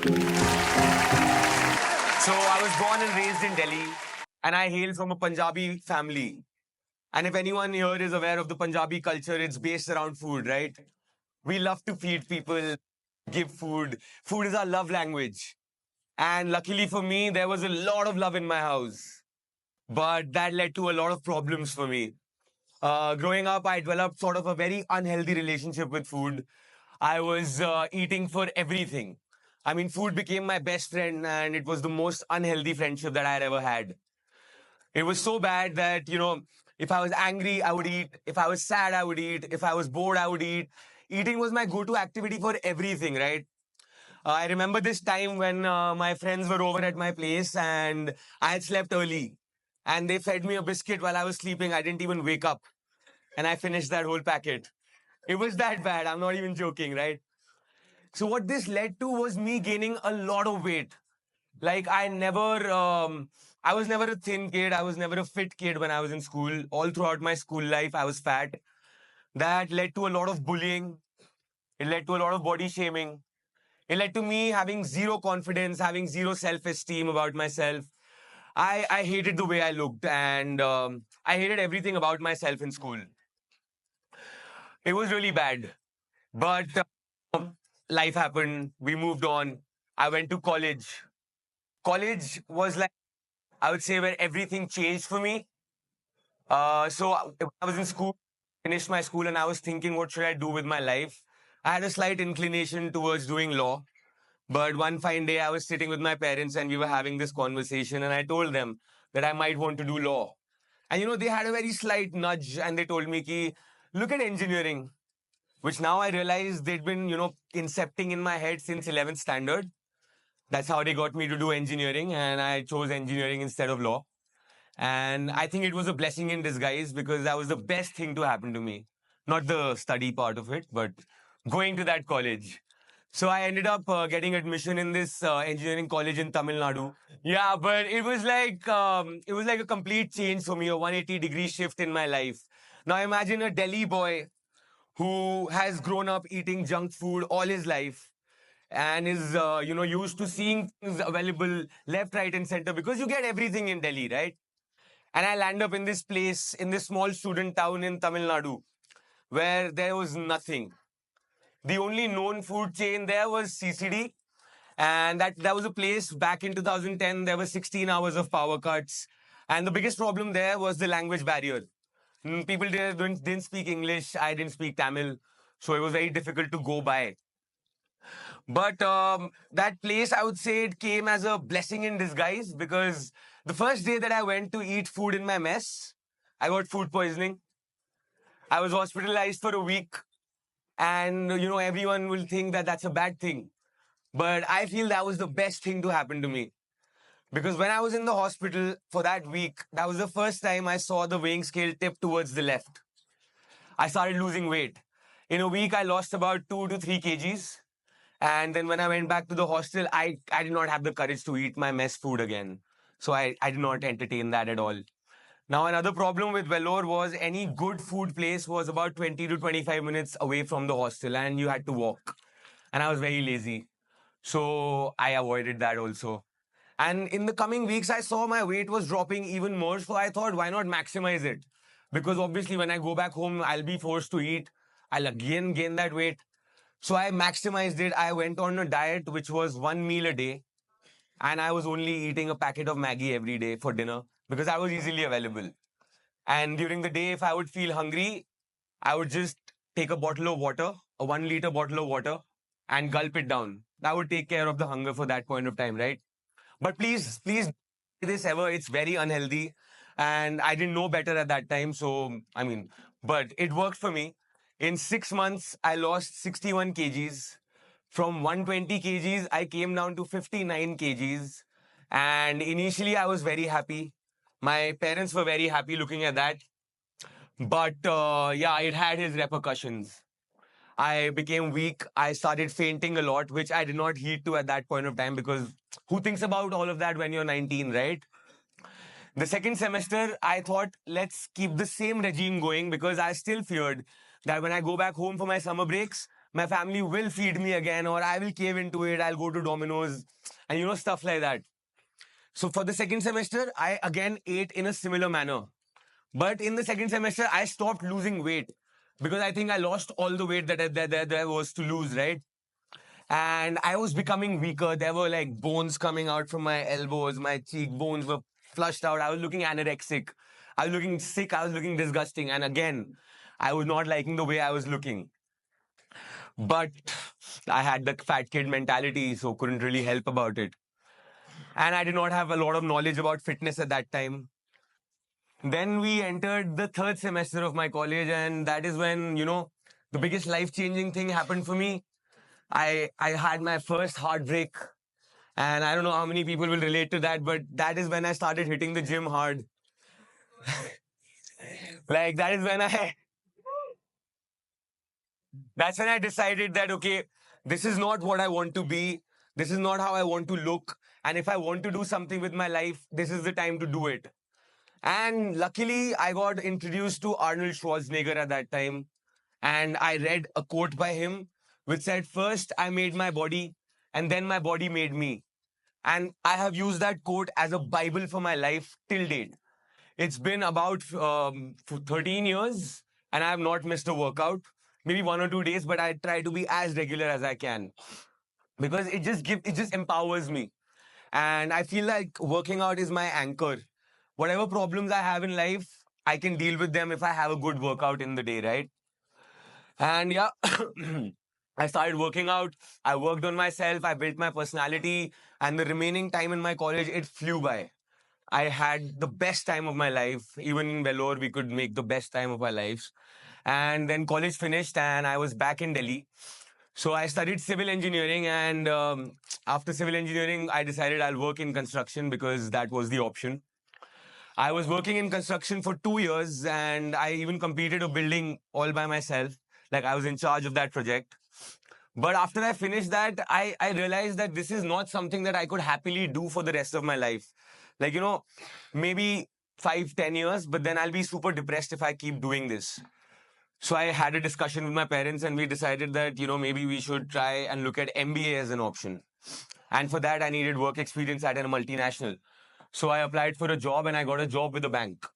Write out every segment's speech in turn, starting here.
So I was born and raised in Delhi, and I hail from a Punjabi family. And if anyone here is aware of the Punjabi culture, it's based around food, right? We love to feed people, give food. Food is our love language. And luckily for me, there was a lot of love in my house. But that led to a lot of problems for me. Growing up, I developed sort of a very unhealthy relationship with food. I was eating for everything. I mean, food became my best friend, and it was the most unhealthy friendship that I had ever had. It was so bad that, if I was angry, I would eat. If I was sad, I would eat. If I was bored, I would eat. Eating was my go to activity for everything, right? I remember this time when my friends were over at my place and I had slept early and they fed me a biscuit while I was sleeping. I didn't even wake up and I finished that whole packet. It was that bad. I'm not even joking, right? So, what this led to was me gaining a lot of weight. Like, I was never a thin kid. I was never a fit kid when I was in school. All throughout my school life, I was fat. That led to a lot of bullying. It led to a lot of body shaming. It led to me having zero confidence, having zero self esteem about myself. I hated the way I looked and I hated everything about myself in school. It was really bad. But life happened. We moved on. I went to college. College was like, I would say, where everything changed for me. When I was in school, finished my school, and I was thinking, what should I do with my life? I had a slight inclination towards doing law. But one fine day, I was sitting with my parents and we were having this conversation, and I told them that I might want to do law. And they had a very slight nudge and they told me, ki, look at engineering, which now I realize they'd been, incepting in my head since 11th standard. That's how they got me to do engineering, and I chose engineering instead of law. And I think it was a blessing in disguise because that was the best thing to happen to me. Not the study part of it, but going to that college. So I ended up getting admission in this engineering college in Tamil Nadu. Yeah, but it was like a complete change for me, a 180-degree shift in my life. Now imagine a Delhi boy who has grown up eating junk food all his life and is used to seeing things available left, right, and center because you get everything in Delhi, right? And I land up in this place, in this small student town in Tamil Nadu, where there was nothing. The only known food chain there was CCD. And that was a place back in 2010, there were 16 hours of power cuts. And the biggest problem there was the language barrier. People there didn't speak English, I didn't speak Tamil. So it was very difficult to go by. But that place, I would say, it came as a blessing in disguise because the first day that I went to eat food in my mess, I got food poisoning. I was hospitalized for a week, and everyone will think that that's a bad thing. But I feel that was the best thing to happen to me because when I was in the hospital for that week, that was the first time I saw the weighing scale tip towards the left. I started losing weight. In a week, I lost about 2 to 3 kgs. And then when I went back to the hostel, I did not have the courage to eat my mess food again. So I did not entertain that at all. Now, another problem with Vellore was any good food place was about 20 to 25 minutes away from the hostel and you had to walk. And I was very lazy. So I avoided that also. And in the coming weeks, I saw my weight was dropping even more. So I thought, why not maximize it? Because obviously, when I go back home, I'll be forced to eat. I'll again gain that weight. So I maximized it. I went on a diet which was one meal a day. And I was only eating a packet of Maggie every day for dinner because I was easily available. And during the day, if I would feel hungry, I would just take a bottle of water, a 1 liter bottle of water, and gulp it down. That would take care of the hunger for that point of time, right? But please, do this ever. It's very unhealthy. And I didn't know better at that time. So, I mean, but it worked for me. In 6 months, I lost 61 kgs. From 120 kgs, I came down to 59 kgs. And initially, I was very happy. My parents were very happy looking at that. But yeah, it had its repercussions. I became weak. I started fainting a lot, which I did not heed to at that point of time because who thinks about all of that when you're 19, right? The second semester, I thought, let's keep the same regime going because I still feared that when I go back home for my summer breaks, my family will feed me again, or I will cave into it. I'll go to Domino's and stuff like that. So for the second semester, I again ate in a similar manner. But in the second semester, I stopped losing weight because I think I lost all the weight that there was to lose, right? And I was becoming weaker. There were like bones coming out from my elbows, my cheekbones were flushed out. I was looking anorexic. I was looking sick. I was looking disgusting. And again, I was not liking the way I was looking. But I had the fat kid mentality, so couldn't really help about it. And I did not have a lot of knowledge about fitness at that time. Then we entered the third semester of my college, and that is when, the biggest life changing thing happened for me. I had my first heartbreak, and I don't know how many people will relate to that, but that is when I started hitting the gym hard. Like, that's when I decided that, okay, this is not what I want to be. This is not how I want to look. And if I want to do something with my life, this is the time to do it. And luckily, I got introduced to Arnold Schwarzenegger at that time. And I read a quote by him which said, "First, I made my body, and then my body made me." And I have used that quote as a Bible for my life till date. It's been about for 13 years, and I have not missed a workout. Maybe 1 or 2 days, but I try to be as regular as I can because it just empowers me. And I feel like working out is my anchor. Whatever problems I have in life, I can deal with them if I have a good workout in the day, right? And yeah, I started working out. I worked on myself. I built my personality. And the remaining time in my college, it flew by. I had the best time of my life. Even in Vellore, we could make the best time of our lives. And then college finished, and I was back in Delhi. So I studied civil engineering, and after civil engineering, I decided I'll work in construction because that was the option. I was working in construction for 2 years, and I even completed a building all by myself. Like, I was in charge of that project. But after I finished that, I realized that this is not something that I could happily do for the rest of my life. Like, maybe 5, 10 years, but then I'll be super depressed if I keep doing this. So I had a discussion with my parents, and we decided that, maybe we should try and look at MBA as an option. And for that, I needed work experience at a multinational. So I applied for a job, and I got a job with a bank.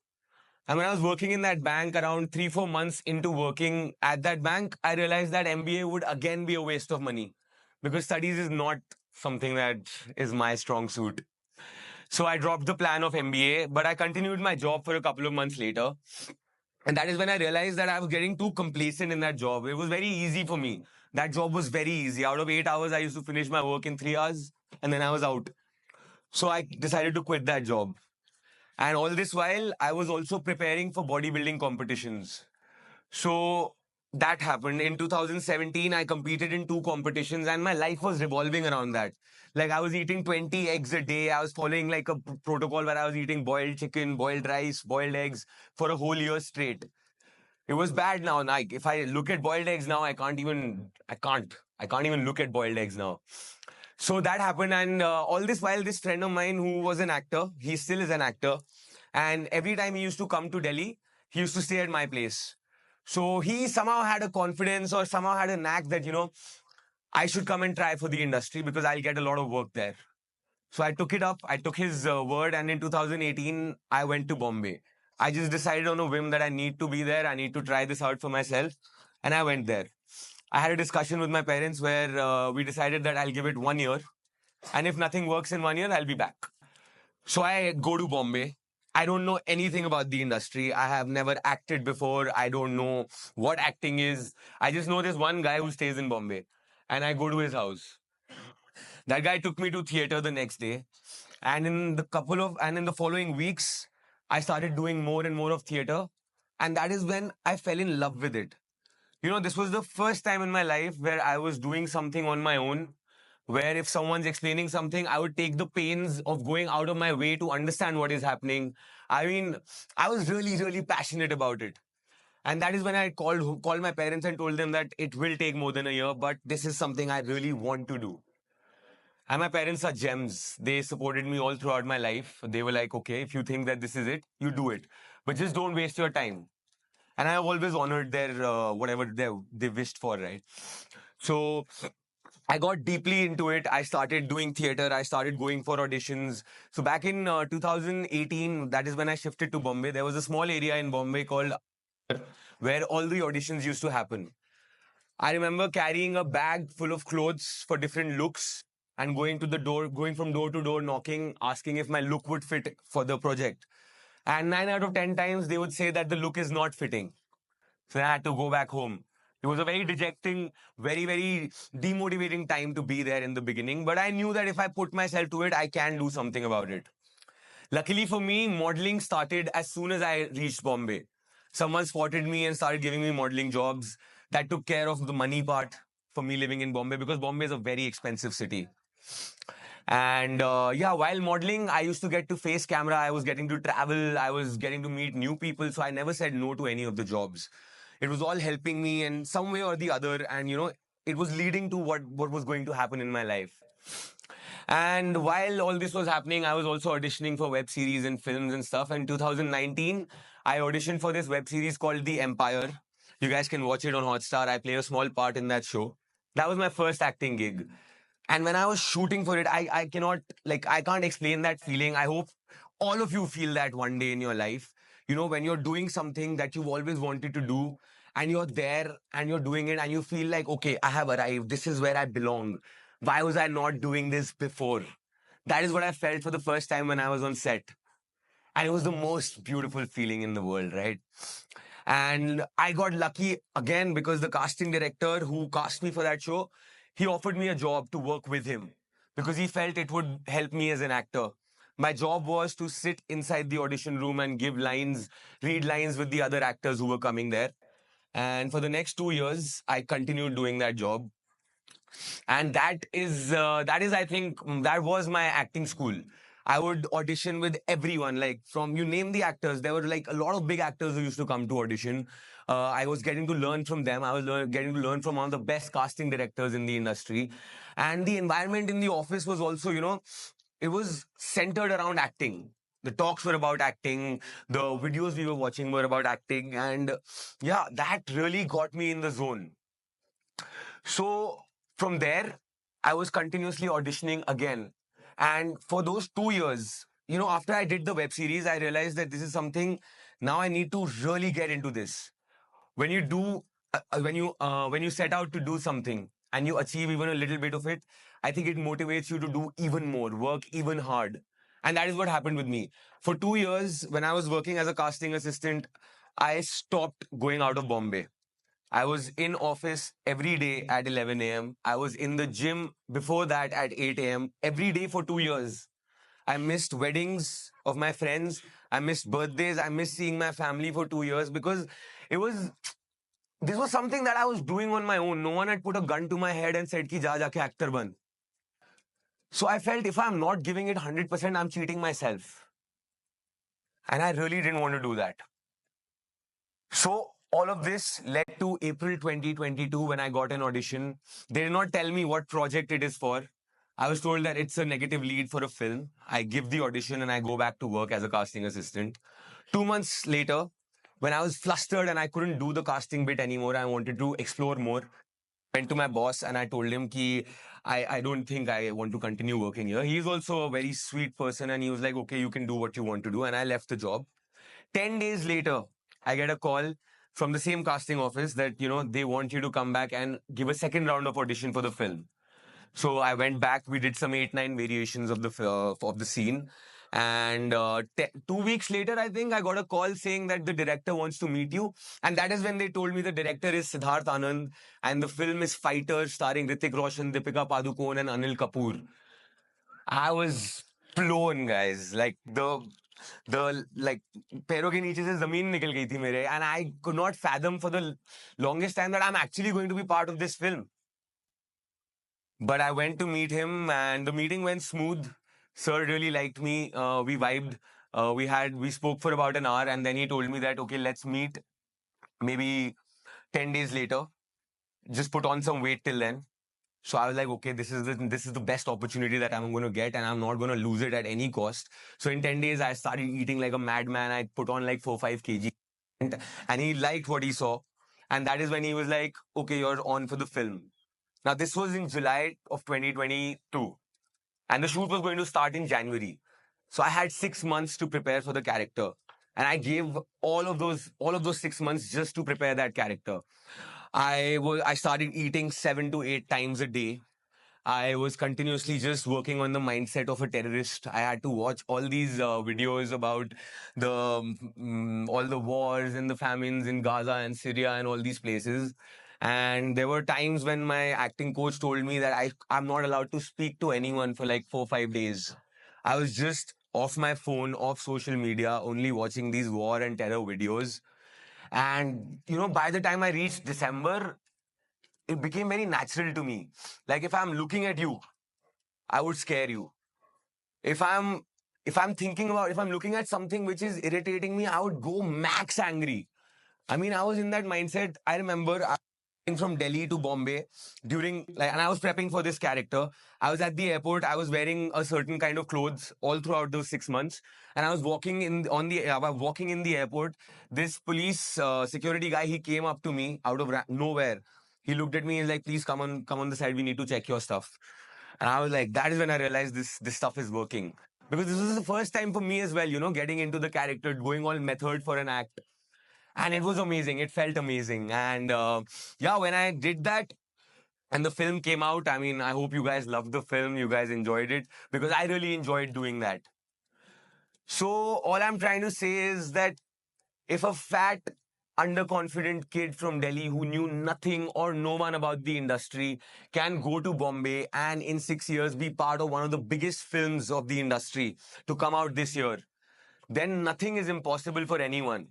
And when I was working in that bank, around 3, 4 months into working at that bank, I realized that MBA would again be a waste of money because studies is not something that is my strong suit. So I dropped the plan of MBA, but I continued my job for a couple of months later. And that is when I realized that I was getting too complacent in that job. It was very easy for me. That job was very easy. Out of 8 hours, I used to finish my work in 3 hours, and then I was out. So I decided to quit that job. And all this while, I was also preparing for bodybuilding competitions. So that happened. In 2017, I competed in 2 competitions, and my life was revolving around that. Like, I was eating 20 eggs a day. I was following like a protocol where I was eating boiled chicken, boiled rice, boiled eggs for a whole year straight. It was bad now. Like, if I look at boiled eggs now, I can't even look at boiled eggs now. So that happened, and all this while, this friend of mine who was an actor, he still is an actor, and every time he used to come to Delhi, he used to stay at my place. So he somehow had a confidence or somehow had a knack that, I should come and try for the industry because I'll get a lot of work there. So I took it up, I took his word, and in 2018, I went to Bombay. I just decided on a whim that I need to be there, I need to try this out for myself, and I went there. I had a discussion with my parents where we decided that I'll give it 1 year, and if nothing works in 1 year, I'll be back. So I go to Bombay. I don't know anything about the industry. I have never acted before. I don't know what acting is. I just know this one guy who stays in Bombay, and I go to his house. That guy took me to theater the next day, and in the following weeks, I started doing more and more of theater, and that is when I fell in love with it. This was the first time in my life where I was doing something on my own, where if someone's explaining something, I would take the pains of going out of my way to understand what is happening. I mean, I was really, really passionate about it. And that is when I called my parents and told them that it will take more than a year, but this is something I really want to do. And my parents are gems. They supported me all throughout my life. They were like, okay, if you think that this is it, you do it. But just don't waste your time. And I have always honored their whatever they wished for, right? So I got deeply into it. I started doing theater. I started going for auditions. So back in 2018, that is when I shifted to Bombay. There was a small area in Bombay called where all the auditions used to happen. I remember carrying a bag full of clothes for different looks and going to the door, going from door to door, knocking, asking if my look would fit for the project. And 9 out of 10 times, they would say that the look is not fitting. So I had to go back home. It was a very dejecting, very demotivating time to be there in the beginning. But I knew that if I put myself to it, I can do something about it. Luckily for me, modeling started as soon as I reached Bombay. Someone spotted me and started giving me modeling jobs. That took care of the money part for me living in Bombay because Bombay is a very expensive city. And yeah, while modeling, I used to get to face camera. I was getting to travel. I was getting to meet new people. So I never said no to any of the jobs. It was all helping me in some way or the other. And, it was leading to what was going to happen in my life. And while all this was happening, I was also auditioning for web series and films and stuff. In 2019, I auditioned for this web series called The Empire. You guys can watch it on Hotstar. I play a small part in that show. That was my first acting gig. And when I was shooting for it, I cannot, like, I can't explain that feeling. I hope all of you feel that one day in your life. When you're doing something that you've always wanted to do, and you're there and you're doing it, and you feel like, okay, I have arrived. This is where I belong. Why was I not doing this before? That is what I felt for the first time when I was on set. And it was the most beautiful feeling in the world, right? And I got lucky again because the casting director who cast me for that show, he offered me a job to work with him because he felt it would help me as an actor. My job was to sit inside the audition room and give lines, read lines with the other actors who were coming there. And for the next 2 years, I continued doing that job. And that is I think that was my acting school. I would audition with everyone, like from you name the actors. There were like a lot of big actors who used to come to audition. I was getting to learn from them. I was getting to learn from one of the best casting directors in the industry. And the environment in the office was also, it was centered around acting. The talks were about acting. The videos we were watching were about acting. And yeah, that really got me in the zone. So from there, I was continuously auditioning again. And for those 2 years, after I did the web series, I realized that this is something now I need to really get into this. When you do, when you set out to do something and you achieve even a little bit of it, I think it motivates you to do even more, work even hard. And that is what happened with me. For 2 years, when I was working as a casting assistant, I stopped going out of Bombay. I was in office every day at 11 a.m. I was in the gym before that at 8 a.m. every day for 2 years. I missed weddings of my friends. I missed birthdays. I missed seeing my family for 2 years because it was this was something that I was doing on my own. No one had put a gun to my head and said ki ja jaake actor ban. So I felt if I'm not giving it 100%, I'm cheating myself. And I really didn't want to do that. So all of this led to April 2022 when I got an audition. They did not tell me what project it is for. I was told that it's a negative lead for a film. I give the audition and I go back to work as a casting assistant. 2 months later, when I was flustered and I couldn't do the casting bit anymore, I wanted to explore more. Went to my boss and I told him ki I don't think I want to continue working here. He's also a very sweet person and he was like, okay, you can do what you want to do. And I left the job. 10 days later, I get a call from the same casting office that, they want you to come back and give a second round of audition for the film. So I went back. We did some 8, 9 variations of the scene. And 2 weeks later, I think I got a call saying that the director wants to meet you. And that is when they told me the director is Siddharth Anand and the film is Fighter starring Ritik Roshan, Deepika Padukone and Anil Kapoor. I was blown, guys. Like the like पैरों के नीचे से जमीन निकल गई थी मेरे and I could not fathom for the longest time that I'm actually going to be part of this film. But I went to meet him and the meeting went smooth. Sir really liked me. We vibed. We spoke for about an hour and then he told me that, okay, let's meet maybe 10 days later. Just put on some weight till then. So I was like, okay, this is the best opportunity that I'm going to get, and I'm not going to lose it at any cost. So in 10 days, I started eating like a madman. I put on like 4, 5 kg, and he liked what he saw, and that is when he was like, okay, you're on for the film. Now, this was in July of 2022, and the shoot was going to start in January. So I had 6 months to prepare for the character, and I gave all of those 6 months just to prepare that character. I started eating 7 to 8 times a day. I was continuously just working on the mindset of a terrorist. I had to watch all these videos about all the wars and the famines in Gaza and Syria and all these places. And there were times when my acting coach told me that I'm not allowed to speak to anyone for like 4 or 5 days. I was just off my phone, off social media, only watching these war and terror videos. And by the time I reached December, it became very natural to me. Like if I'm looking at you, I would scare you. If I'm if I'm looking at something which is irritating me, I would go max angry. I mean, I was in that mindset. I remember I was from Delhi to Bombay and I was prepping for this character. I was at the airport. I was wearing a certain kind of clothes all throughout those 6 months, and I was walking in the airport. This police security guy, he came up to me out of nowhere. He looked at me and like, please come on the side. We need to check your stuff. And I was like, that is when I realized this stuff is working. Because this was the first time for me as well, getting into the character, going all method for an act. And it was amazing. It felt amazing. And yeah, when I did that and the film came out, I mean, I hope you guys loved the film. You guys enjoyed it because I really enjoyed doing that. So all I'm trying to say is that if a fat, underconfident kid from Delhi who knew nothing or no one about the industry can go to Bombay and in 6 years be part of one of the biggest films of the industry to come out this year, then nothing is impossible for anyone.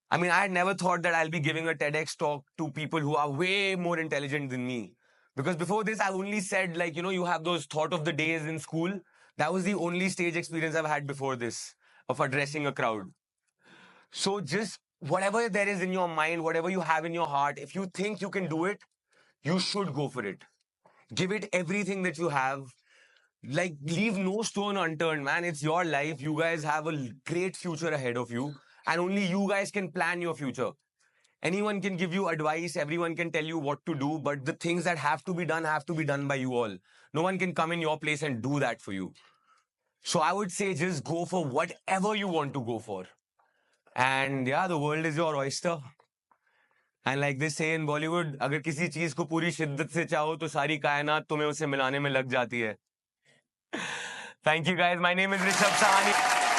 I mean, I had never thought that I'll be giving a TEDx talk to people who are way more intelligent than me. Because before this, I've only said, like, you have those thought of the days in school. That was the only stage experience I've had before this of addressing a crowd. So just whatever there is in your mind, whatever you have in your heart, if you think you can do it, you should go for it. Give it everything that you have. Like, leave no stone unturned, man. It's your life. You guys have a great future ahead of you, and only you guys can plan your future. Anyone can give you advice, everyone can tell you what to do, but the things that have to be done by you all. No one can come in your place and do that for you. So I would say just go for whatever you want to go for. And yeah, the world is your oyster. And like they say in Bollywood, अगर किसी चीज को पूरी शिद्दत से चाहो तो सारी कायनात तुम्हें उसे मिलाने में लग जाती है. Thank you guys. My name is Rishabh Sahani.